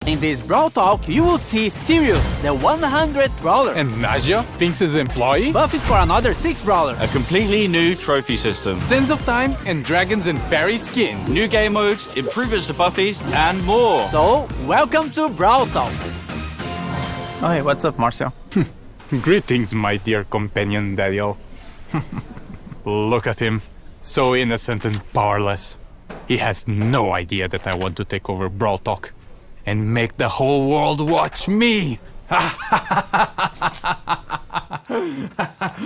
In this Brawl Talk, you will see Sirius, the 100th brawler. And Naja, Finks' employee. Buffs for another 6 brawler. A completely new trophy system. Sense of Time and Dragons and Fairy skins. New game modes, improvements to Buffys, and more. So, welcome to Brawl Talk. Oh, hey, what's up, Marcio? Greetings, my dear companion, Daniel. Look at him. So innocent and powerless. He has no idea that I want to take over Brawl Talk and make the whole world watch me.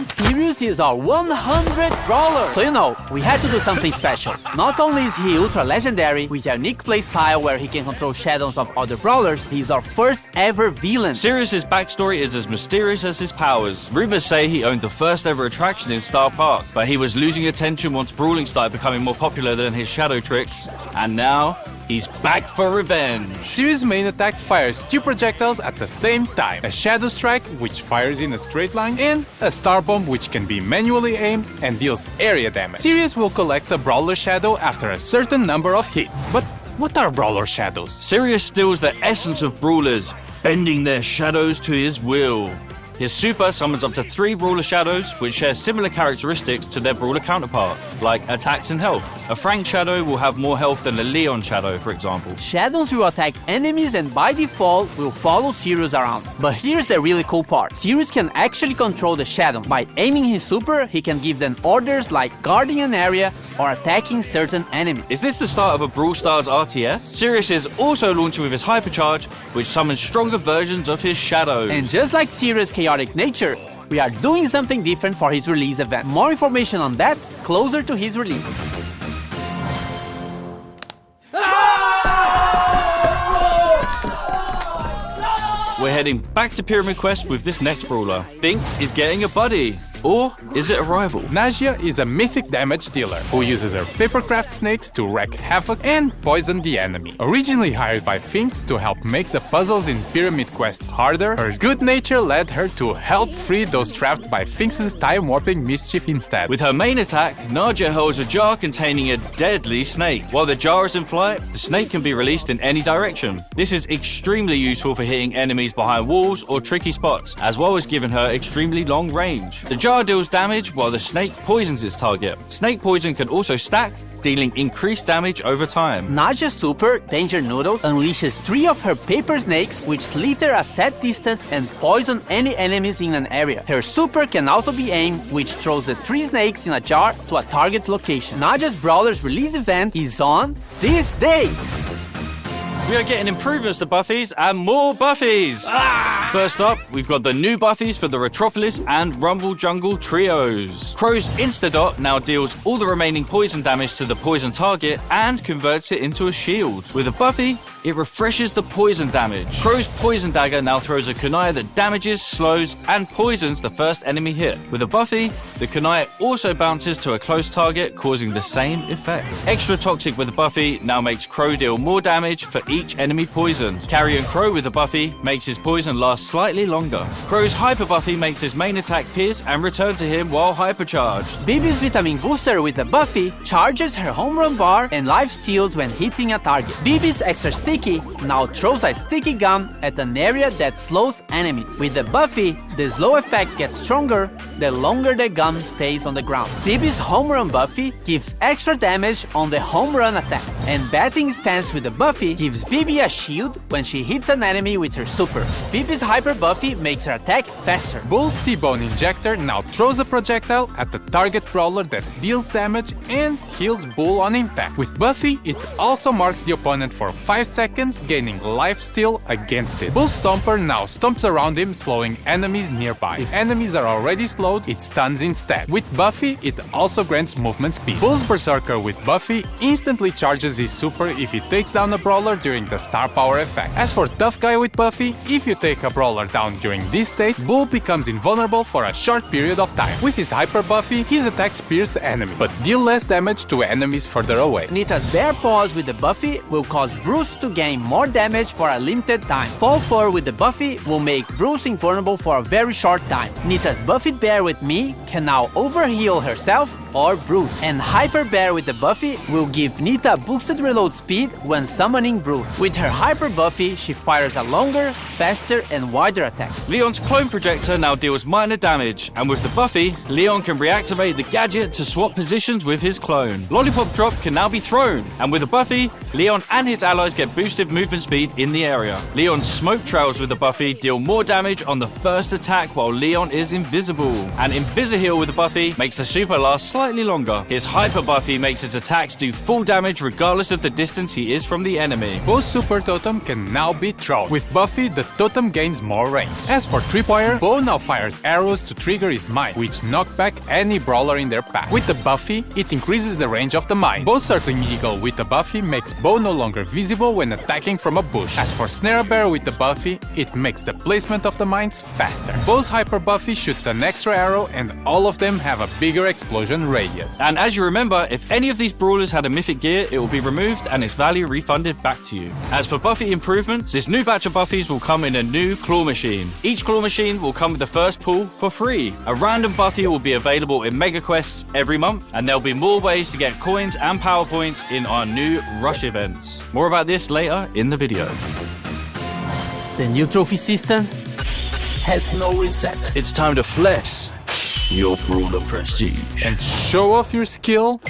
Sirius is our 100th brawler. So we had to do something special. Not only is he ultra legendary, with a unique playstyle where he can control shadows of other brawlers, he's our first ever villain. Sirius's backstory is as mysterious as his powers. Rumors say he owned the first ever attraction in Star Park, but he was losing attention once brawling started becoming more popular than his shadow tricks. And now, he's back for revenge. Sirius' main attack fires 2 projectiles at the same time. A Shadow Strike, which fires in a straight line, and a Star Bomb, which can be manually aimed and deals area damage. Sirius will collect a Brawler Shadow after a certain number of hits. But what are Brawler Shadows? Sirius steals the essence of brawlers, bending their shadows to his will. His super summons up to 3 brawler shadows, which share similar characteristics to their brawler counterpart, like attacks and health. A Frank shadow will have more health than a Leon shadow, for example. Shadows will attack enemies and by default will follow Sirius around. But here's the really cool part. Sirius can actually control the shadow. By aiming his super, he can give them orders like guarding an area or attacking certain enemies. Is this the start of a Brawl Stars RTS? Sirius is also launching with his hypercharge, which summons stronger versions of his shadows. And just like Sirius' chaotic nature, we are doing something different for his release event. More information on that closer to his release. We're heading back to Pyramid Quest with this next brawler. Finks is getting a buddy. Or is it a rival? Naja is a mythic damage dealer who uses her papercraft snakes to wreak havoc and poison the enemy. Originally hired by Finks to help make the puzzles in Pyramid Quest harder, her good nature led her to help free those trapped by Finks' time-warping mischief instead. With her main attack, Naja holds a jar containing a deadly snake. While the jar is in flight, the snake can be released in any direction. This is extremely useful for hitting enemies behind walls or tricky spots, as well as giving her extremely long range. The jar deals damage while the snake poisons its target. Snake poison can also stack, dealing increased damage over time. Naja's super, Danger Noodles, unleashes 3 of her paper snakes which slither a set distance and poison any enemies in an area. Her super can also be aimed, which throws the 3 snakes in a jar to a target location. Naja's Brawler's release event is on this date. We are getting improvements to Buffys and more Buffys! First up, we've got the new Buffys for the Retropolis and Rumble Jungle trios. Crow's Instadot now deals all the remaining poison damage to the poison target and converts it into a shield. With a Buffy, it refreshes the poison damage. Crow's Poison Dagger now throws a kunai that damages, slows, and poisons the first enemy hit. With a Buffy, the kunai also bounces to a close target, causing the same effect. Extra Toxic with a Buffy now makes Crow deal more damage for each enemy poisoned. Carrion Crow with a Buffy makes his poison last slightly longer. Crow's Hyper Buffy makes his main attack pierce and return to him while hypercharged. Bibi's Vitamin Booster with a Buffy charges her home run bar and life steals when hitting a target. Bibi's Extra Sticky now throws a sticky gum at an area that slows enemies. With the Buffy, the slow effect gets stronger the longer the gum stays on the ground. Bibi's Home Run Buffy gives extra damage on the home run attack. And Batting Stance with the Buffy gives Bibi a shield when she hits an enemy with her super. Bibi's Hyper Buffy makes her attack faster. Bull's T-Bone Injector now throws a projectile at the target brawler that deals damage and heals Bull on impact. With Buffy, it also marks the opponent for 5 seconds, gaining life steal against it. Bull Stomper now stomps around him, slowing enemies nearby. If enemies are already slowed, it stuns instead. With Buffy, it also grants movement speed. Bull's Berserker with Buffy instantly charges his super if he takes down a brawler during the star power effect. As for Tough Guy with Buffy, if you take a brawler down during this state, Bull becomes invulnerable for a short period of time. With his Hyper Buffy, his attacks pierce enemies, but deal less damage to enemies further away. Nita's Bear Paws with the Buffy will cause Bruce to gain more damage for a limited time. Fall Fur with the Buffy will make Bruce invulnerable for a very short time. Nita's Buffy Bear with Me can now overheal herself or Bruce. And Hyper Bear with the Buffy will give Nita boosted reload speed when summoning Bruce. With her Hyper Buffy, she fires a longer, faster, and wider attack. Leon's clone projector now deals minor damage, and with the Buffy, Leon can reactivate the gadget to swap positions with his clone. Lollipop Drop can now be thrown, and with the Buffy, Leon and his allies get boosted movement speed in the area. Leon's smoke trails with the Buffy deal more damage on the first attack while Leon is invisible. And Invisiheal with the Buffy makes the super last slightly longer. His Hyper Buffy makes his attacks do full damage regardless of the distance he is from the enemy. Both Super Totem can now be thrown. With Buffy, the totem gains more range. As for Tripwire, Bo now fires arrows to trigger his mine, which knock back any brawler in their pack. With the Buffy, it increases the range of the mine. Bo's Circling Eagle with the Buffy makes Bo no longer visible when attacking from a bush. As for Snare Bear with the Buffy, it makes the placement of the mines faster. Bo's Hyper Buffy shoots an extra arrow, and all of them have a bigger explosion radius. And as you remember, if any of these brawlers had a mythic gear, it will be removed and its value refunded back to you. As for Buffy improvements, this new batch of Buffies will come in a new claw machine. Each claw machine will come with the first pull for free. A random Buffy will be available in Mega Quests every month, and there'll be more ways to get coins and power points in our new Rush events. More about this later in the video. The new trophy system has no reset. It's time to flex your brawler prestige And show off your skill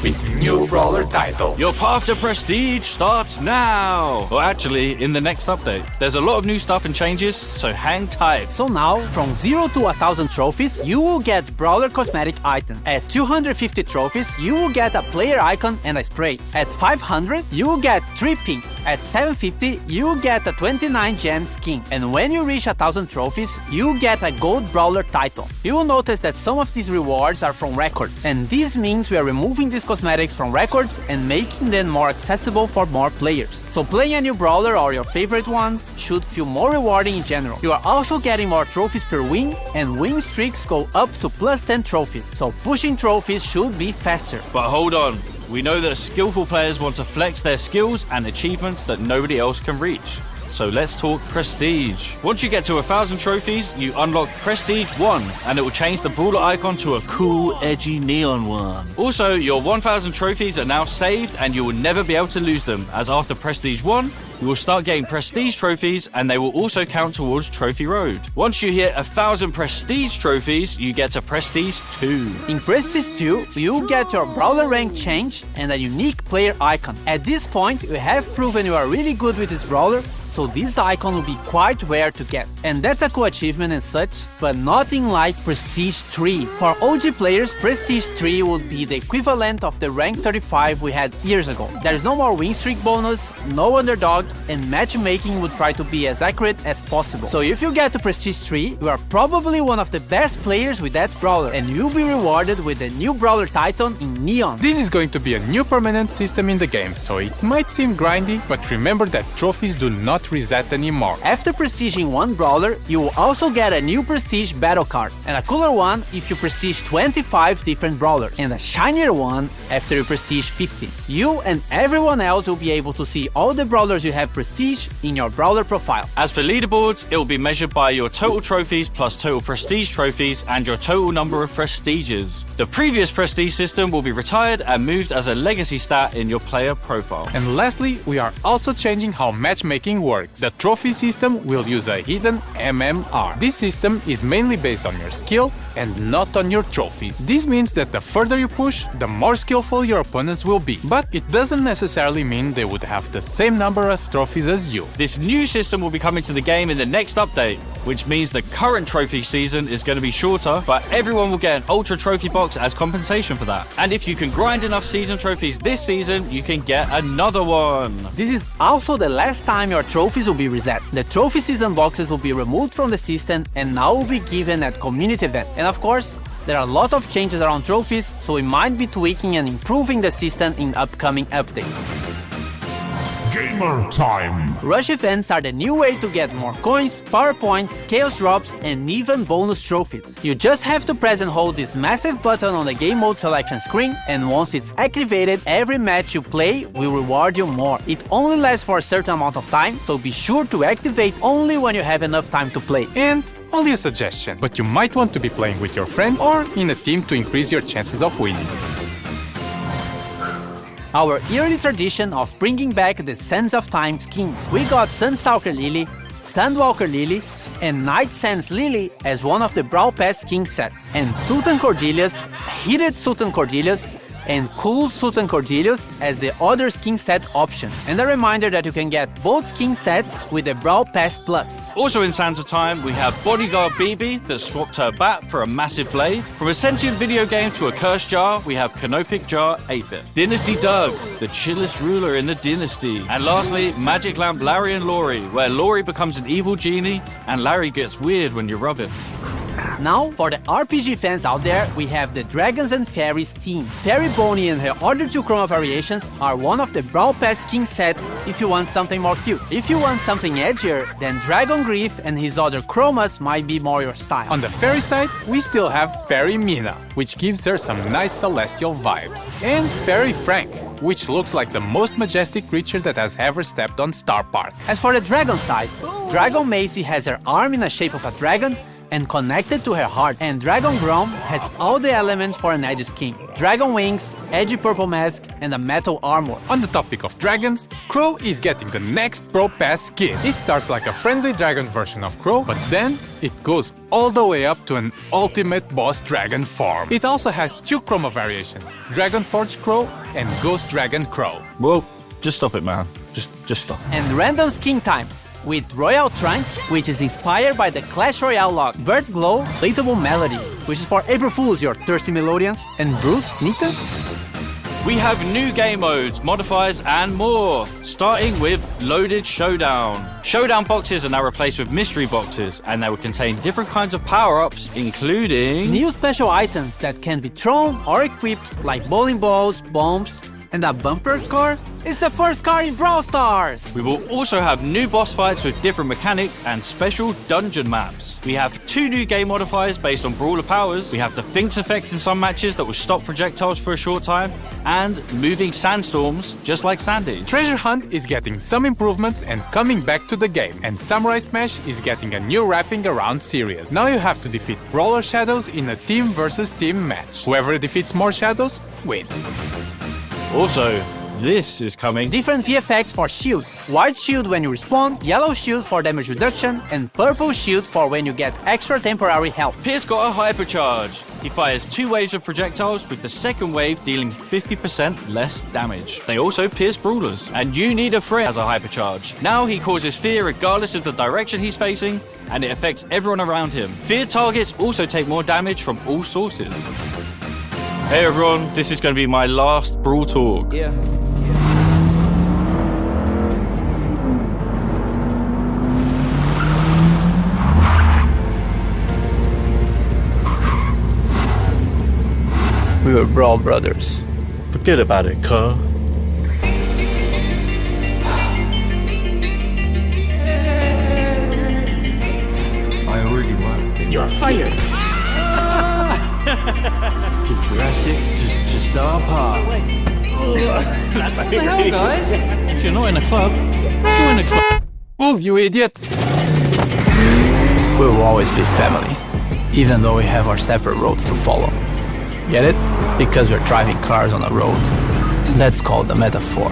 with new brawler titles. Your path to prestige starts now! Or actually, in the next update. There's a lot of new stuff and changes, so hang tight. So now, from 0 to 1000 trophies, you will get brawler cosmetic items. At 250 trophies, you will get a player icon and a spray. At 500, you will get 3 pins. At 750, you will get a 29 gem skin. And when you reach 1000 trophies, you will get a gold brawler title. You will notice that some of these rewards are from records, and this means we are removing these cosmetics from records and making them more accessible for more players. So playing a new brawler or your favorite ones should feel more rewarding in general. You are also getting more trophies per win, and win streaks go up to plus 10 trophies, so pushing trophies should be faster. But hold on, we know that skillful players want to flex their skills and achievements that nobody else can reach. So let's talk prestige. Once you get to 1000 trophies, you unlock Prestige 1, and it will change the brawler icon to a cool, edgy neon one. Also, your 1000 trophies are now saved, and you will never be able to lose them, as after Prestige 1, you will start getting prestige trophies, and they will also count towards Trophy Road. Once you hit 1000 prestige trophies, you get to Prestige 2. In Prestige 2, you get your brawler rank change and a unique player icon. At this point, you have proven you are really good with this brawler, so this icon will be quite rare to get. And that's a cool achievement and such, but nothing like Prestige 3. For OG players, Prestige 3 would be the equivalent of the rank 35 we had years ago. There's no more win streak bonus, no underdog, and matchmaking would try to be as accurate as possible. So if you get to Prestige 3, you are probably one of the best players with that brawler, and you'll be rewarded with the new brawler title in Neon. This is going to be a new permanent system in the game, so it might seem grindy, but remember that trophies do not reset anymore. After prestiging one brawler, you will also get a new prestige battle card, and a cooler one if you prestige 25 different brawlers, and a shinier one after you prestige 15. You and everyone else will be able to see all the brawlers you have prestige in your brawler profile. As for leaderboards, it will be measured by your total trophies plus total prestige trophies and your total number of prestiges. The previous prestige system will be retired and moved as a legacy stat in your player profile. And lastly, we are also changing how matchmaking works. The trophy system will use a hidden MMR. This system is mainly based on your skill and not on your trophies. This means that the further you push, the more skillful your opponents will be. But it doesn't necessarily mean they would have the same number of trophies as you. This new system will be coming to the game in the next update, which means the current trophy season is going to be shorter, but everyone will get an ultra trophy box as compensation for that. And if you can grind enough season trophies this season, you can get another one. This is also the last time your trophies will be reset. The trophy season boxes will be removed from the system and now will be given at community events. And of course, there are a lot of changes around trophies, so we might be tweaking and improving the system in upcoming updates. Gamer time! Rush events are the new way to get more coins, power points, chaos drops, and even bonus trophies. You just have to press and hold this massive button on the game mode selection screen, and once it's activated, every match you play will reward you more. It only lasts for a certain amount of time, so be sure to activate only when you have enough time to play. And only a suggestion, but you might want to be playing with your friends or in a team to increase your chances of winning. Our yearly tradition of bringing back the Sands of Time skin. We got Sunstalker Lily, Sandwalker Lily, and Night Sands Lily as one of the Brawl Pass skin sets, and Sultan Cordelius, Heated Sultan Cordelius, and Cool Sultan Cordelius as the other skin set option. And a reminder that you can get both skin sets with the Brawl Pass Plus. Also in Sands of Time, we have Bodyguard BB that swapped her bat for a massive blade. From a sentient video game to a cursed jar, we have Canopic Jar 8-bit. Dynasty Doug, the chillest ruler in the dynasty. And lastly, Magic Lamp Larry and Laurie, where Laurie becomes an evil genie and Larry gets weird when you rub him. Now, for the RPG fans out there, we have the Dragons and Fairies team. Fairy Bonnie and her other two chroma variations are one of the Brawl Pass skin sets if you want something more cute. If you want something edgier, then Dragon Grief and his other chromas might be more your style. On the fairy side, we still have Fairy Mina, which gives her some nice celestial vibes. And Fairy Frank, which looks like the most majestic creature that has ever stepped on Star Park. As for the Dragon side, Dragon Macy has her arm in the shape of a dragon and connected to her heart, and Dragon Grom has all the elements for an edgy skin. Dragon wings, edgy purple mask, and a metal armor. On the topic of dragons, Crow is getting the next Pro Pass skin. It starts like a friendly dragon version of Crow, but then it goes all the way up to an ultimate boss dragon form. It also has two chroma variations, Dragon Forge Crow and Ghost Dragon Crow. Well, just stop it, man. Just stop. And random skin time with Royal Trunch, which is inspired by the Clash Royale log, Vert Glow, Relatable Melody, which is for April Fools, your thirsty Melodians, and Bruce, Nita. We have new game modes, modifiers, and more, starting with Loaded Showdown. Showdown boxes are now replaced with mystery boxes, and they will contain different kinds of power-ups, including new special items that can be thrown or equipped, like bowling balls, bombs, and a bumper car is the first car in Brawl Stars! We will also have new boss fights with different mechanics and special dungeon maps. We have two new game modifiers based on Brawler powers. We have the Finks effect in some matches that will stop projectiles for a short time, and moving sandstorms, just like Sandy. Treasure Hunt is getting some improvements and coming back to the game, and Samurai Smash is getting a new wrapping around series. Now you have to defeat Brawler Shadows in a team versus team match. Whoever defeats more shadows wins. Also, this is coming. Different VFX for shields. White shield when you respawn, yellow shield for damage reduction, and purple shield for when you get extra temporary health. Pierce got a hypercharge. He fires 2 waves of projectiles, with the second wave dealing 50% less damage. They also pierce brawlers. And You Need a Friend has a hypercharge. Now he causes fear regardless of the direction he's facing, and it affects everyone around him. Feared targets also take more damage from all sources. Hey everyone, this is going to be my last Brawl talk. Yeah. We were Brawl brothers. Forget about it, cuh. I already won. You're fired! Get Jurassic to Star Park. That's What the hell, guys? If you're not in a club, join a club. Oh, you idiots! We will always be family, even though we have our separate roads to follow. Get it? Because we're driving cars on a road. That's called a metaphor.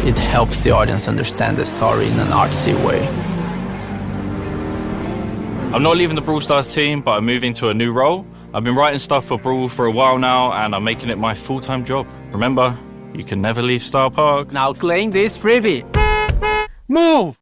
It helps the audience understand the story in an artsy way. I'm not leaving the Brawl Stars team, but I'm moving to a new role. I've been writing stuff for Brawl for a while now, and I'm making it my full-time job. Remember, you can never leave Star Park. Now claim this freebie. Move!